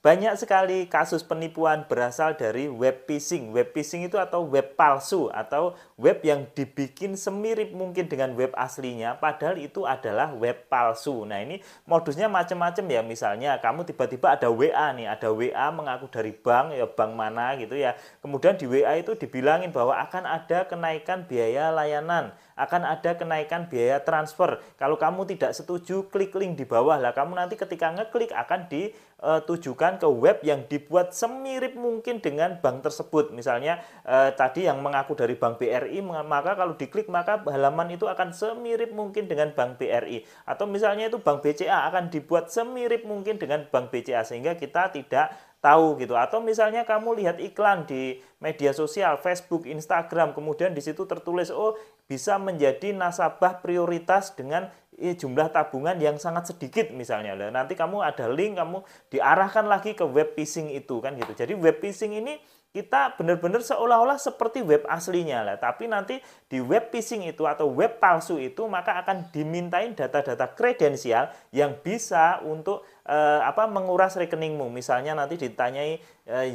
Banyak sekali kasus penipuan berasal dari web phishing. Web phishing itu atau web palsu atau web yang dibikin semirip mungkin dengan web aslinya padahal itu adalah web palsu. Nah, ini modusnya macam-macam ya. Misalnya kamu tiba-tiba ada WA nih, ada WA mengaku dari bank, ya bank mana gitu ya. Kemudian di WA itu dibilangin bahwa akan ada kenaikan biaya layanan, akan ada kenaikan biaya transfer. Kalau kamu tidak setuju, klik link di bawah lah. Kamu nanti ketika ngeklik akan ditujukan ke web yang dibuat semirip mungkin dengan bank tersebut. Misalnya tadi yang mengaku dari Bank BRI, maka kalau diklik maka halaman itu akan semirip mungkin dengan Bank BRI. Atau misalnya itu Bank BCA akan dibuat semirip mungkin dengan Bank BCA sehingga kita tidak tahu gitu. Atau misalnya kamu lihat iklan di media sosial, Facebook, Instagram, kemudian di situ tertulis oh bisa menjadi nasabah prioritas dengan jumlah tabungan yang sangat sedikit misalnya. Nanti kamu ada link, kamu diarahkan lagi ke web phishing itu kan gitu. Jadi web phishing ini kita benar-benar seolah-olah seperti web aslinya lah. Tapi nanti di web phishing itu atau web palsu itu maka akan dimintain data-data kredensial yang bisa untuk menguras rekeningmu. Misalnya nanti ditanyai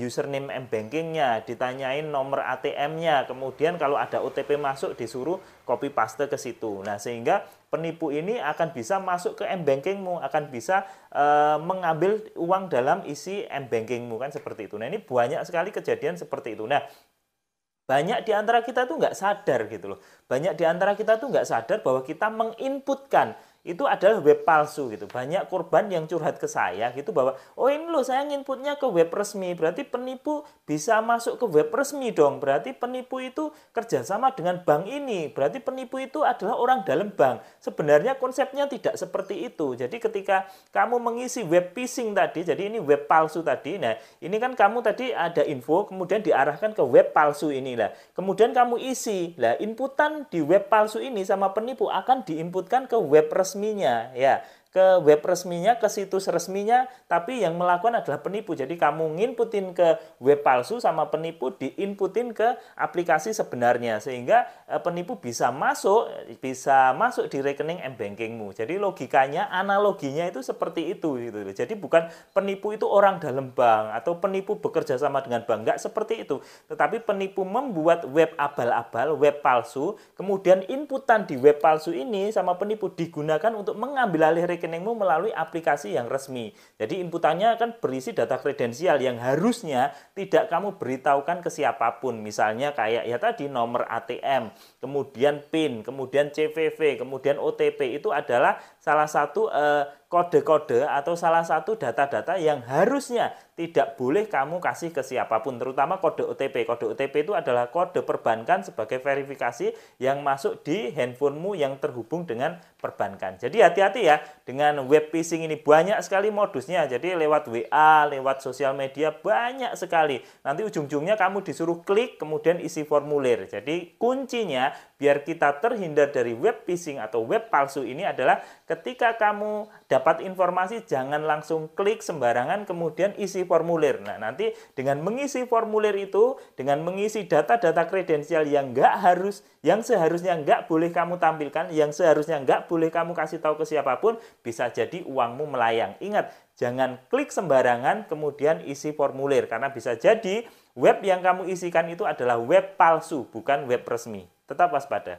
username m-bankingnya, ditanyain nomor ATM-nya, kemudian kalau ada OTP masuk disuruh copy paste ke situ. Nah, sehingga penipu ini akan bisa masuk ke m-bankingmu, akan bisa mengambil uang dalam isi m-bankingmu kan seperti itu. Nah, ini banyak sekali kejadian seperti itu. Nah, banyak di antara kita tuh nggak sadar gitu loh. Banyak di antara kita tuh nggak sadar bahwa kita menginputkan itu adalah web palsu gitu. Banyak korban yang curhat ke saya gitu bahwa oh ini loh saya nginputnya ke web resmi, berarti penipu bisa masuk ke web resmi dong, berarti penipu itu kerjasama dengan bank ini, berarti penipu itu adalah orang dalam bank. Sebenarnya konsepnya tidak seperti itu. Jadi ketika kamu mengisi web phishing tadi, jadi ini web palsu tadi, nah ini kan kamu tadi ada info kemudian diarahkan ke web palsu inilah, kemudian kamu isi lah inputan di web palsu ini sama penipu akan diinputkan ke web resminya ya, ke web resminya, ke situs resminya, tapi yang melakukan adalah penipu. Jadi kamu nginputin ke web palsu sama penipu diinputin ke aplikasi sebenarnya sehingga penipu bisa masuk di rekening m-bankingmu. Jadi logikanya, analoginya itu seperti itu gitu. Jadi bukan penipu itu orang dalam bank atau penipu bekerja sama dengan bank, enggak seperti itu. Tetapi penipu membuat web abal-abal, web palsu, kemudian inputan di web palsu ini sama penipu digunakan untuk mengambil alih rekeningmu melalui aplikasi yang resmi. Jadi inputannya akan berisi data kredensial yang harusnya tidak kamu beritahukan ke siapapun. Misalnya kayak ya tadi nomor ATM, kemudian PIN, kemudian CVV, kemudian OTP itu adalah salah satu kode-kode atau salah satu data-data yang harusnya tidak boleh kamu kasih ke siapapun, terutama kode OTP. Kode OTP itu adalah kode perbankan sebagai verifikasi yang masuk di handphonemu yang terhubung dengan perbankan. Jadi hati-hati ya dengan web phishing ini, banyak sekali modusnya. Jadi lewat WA, lewat sosial media banyak sekali. Nanti ujung-ujungnya kamu disuruh klik kemudian isi formulir. Jadi kuncinya biar kita terhindar dari web phishing atau web palsu ini adalah ketika kamu dapat informasi jangan langsung klik sembarangan kemudian isi formulir. Nah, nanti dengan mengisi formulir itu, dengan mengisi data-data kredensial yang seharusnya nggak boleh kamu tampilkan, yang seharusnya nggak boleh kamu kasih tahu ke siapapun, bisa jadi uangmu melayang. Ingat, jangan klik sembarangan kemudian isi formulir karena bisa jadi web yang kamu isikan itu adalah web palsu, bukan web resmi. Tetap waspada.